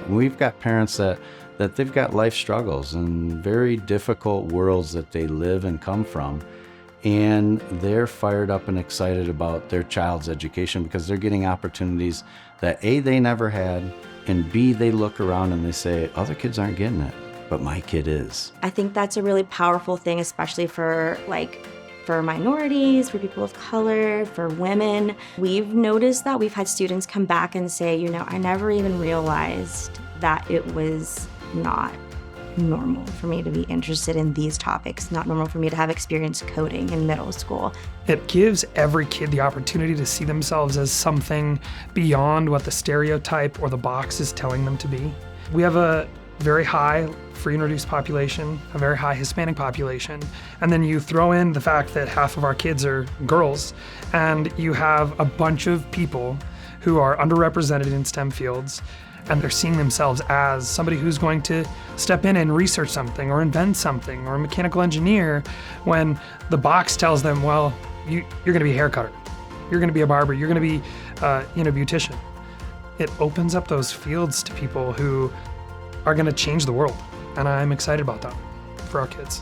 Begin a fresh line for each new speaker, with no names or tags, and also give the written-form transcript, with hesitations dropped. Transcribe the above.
We've got parents that they've got life struggles and very difficult worlds that they live and come from. And they're fired up and excited about their child's education because they're getting opportunities that A, they never had, and B, they look around and they say, other kids aren't getting it, but my kid is.
I think that's a really powerful thing, especially for minorities, for people of color, for women. We've noticed that we've had students come back and say, I never even realized that it was not normal for me to be interested in these topics, not normal for me to have experience coding in middle school.
It gives every kid the opportunity to see themselves as something beyond what the stereotype or the box is telling them to be. We have a very high free and reduced population, a very high Hispanic population, and then you throw in the fact that half of our kids are girls, and you have a bunch of people who are underrepresented in STEM fields, and they're seeing themselves as somebody who's going to step in and research something or invent something or a mechanical engineer, when the box tells them, well, you're going to be a hair cutter, you're going to be a barber, you're going to be a beautician. It opens up those fields to people who are going to change the world, and I'm excited about that for our kids.